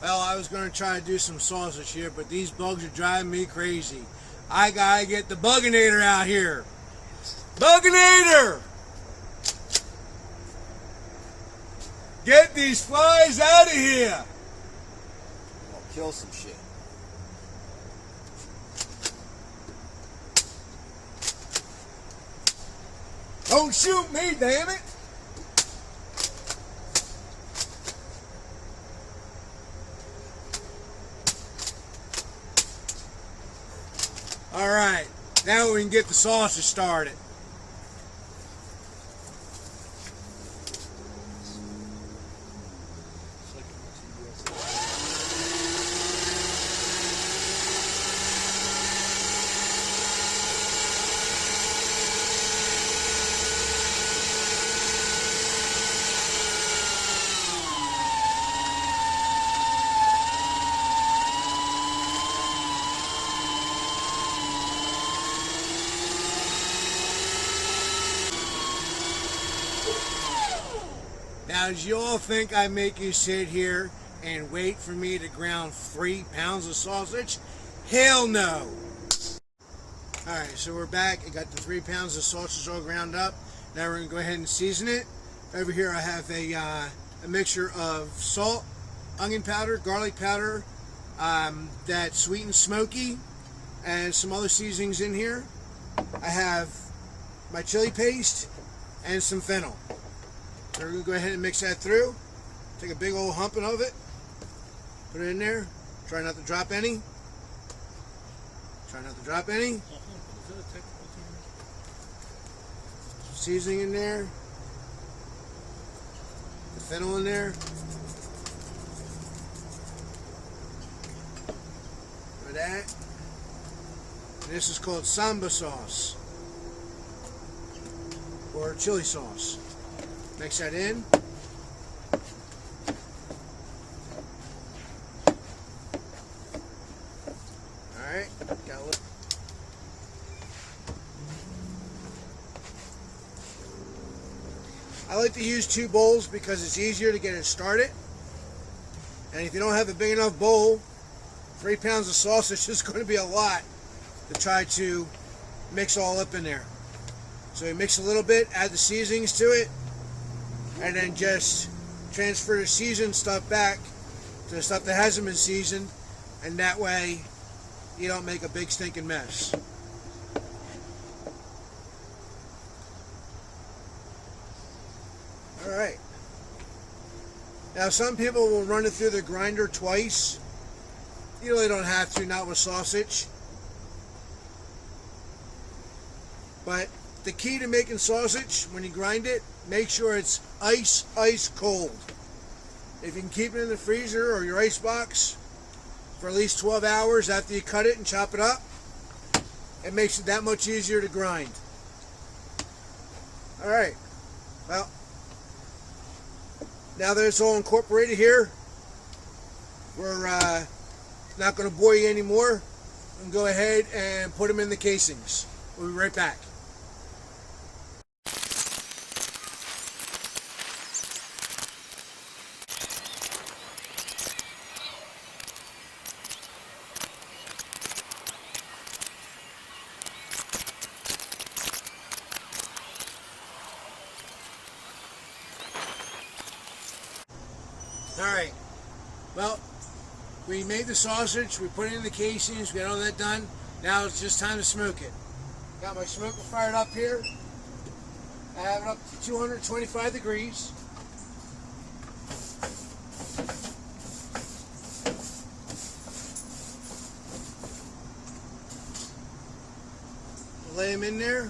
Well, I was going to try to do some sausage here, but these bugs are driving me crazy. I gotta get the Buginator out here. Buginator! Get these flies out of here! I'll kill some shit. Don't shoot me, damn it! Alright, now we can get the sausage started. Now, did you all think I make you sit here and wait for me to ground 3 pounds of sausage? Hell no! Alright, so we're back. I got the 3 pounds of sausage all ground up. Now we're going to go ahead and season it. Over here I have a mixture of salt, onion powder, garlic powder, that's sweet and smoky, and some other seasonings in here. I have my chili paste and some fennel. So we're going to go ahead and mix that through. Take a big old humping of it. Put it in there. Try not to drop any. Try not to drop any. Some seasoning in there. The fennel in there. Put that. And this is called samba sauce. Or chili sauce. Mix that in. Alright, got a little. I like to use 2 bowls because it's easier to get it started. And if you don't have a big enough bowl, 3 pounds of sausage is going to be a lot to try to mix all up in there. So you mix a little bit, add the seasonings to it, and then just transfer the seasoned stuff back to the stuff that hasn't been seasoned, and that way you don't make a big stinking mess. Alright. Now some people will run it through the grinder twice. You really don't have to, not with sausage. But the key to making sausage, when you grind it, make sure it's ice cold. If you can keep it in the freezer or your ice box for at least 12 hours after you cut it and chop it up, it makes it that much easier to grind. Alright, well, now that it's all incorporated here, we're not going to bore you anymore. And go ahead and put them in the casings. We'll be right back. Alright, well, we made the sausage, we put it in the casings, we got all that done. Now it's just time to smoke it. Got my smoker fired up here. I have it up to 225 degrees. Lay them in there.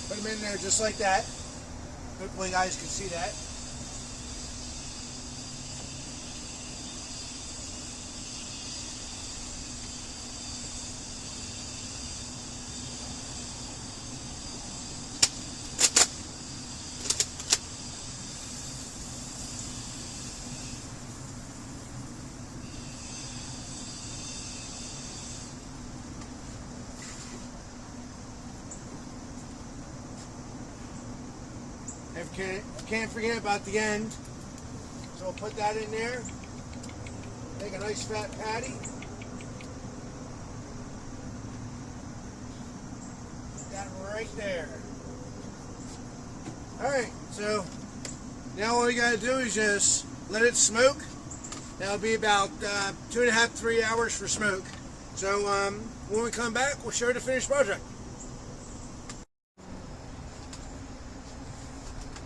Put them in there just like that. Hopefully you guys can see that. can't forget about the end. So we'll put that in there. Make a nice fat patty. Put that right there. Alright, so now all you gotta do is just let it smoke. That'll be about 2.5 to 3 hours for smoke. So when we come back, we'll show you the finished project.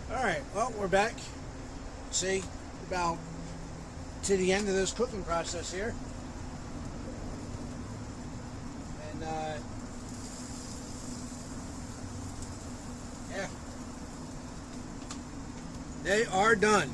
Alright, well, we're back. See, about to the end of this cooking process here. And yeah, they are done.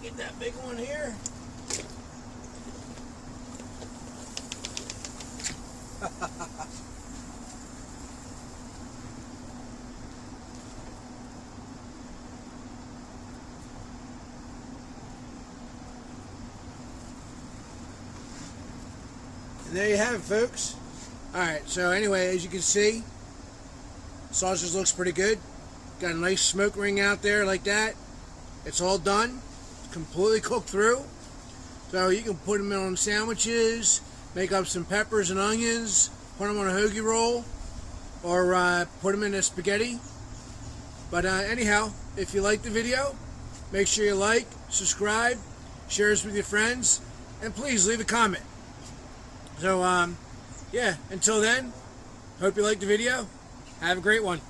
Get that big one here. And there you have it, folks. Alright, so anyway, as you can see, sausage looks pretty good. Got a nice smoke ring out there like that. It's all done. Completely cooked through. So you can put them in on sandwiches, make up some peppers and onions, put them on a hoagie roll, or put them in a spaghetti. But anyhow, if you like the video, make sure you like, subscribe, share this with your friends, and please leave a comment. So yeah, until then, hope you liked the video. Have a great one.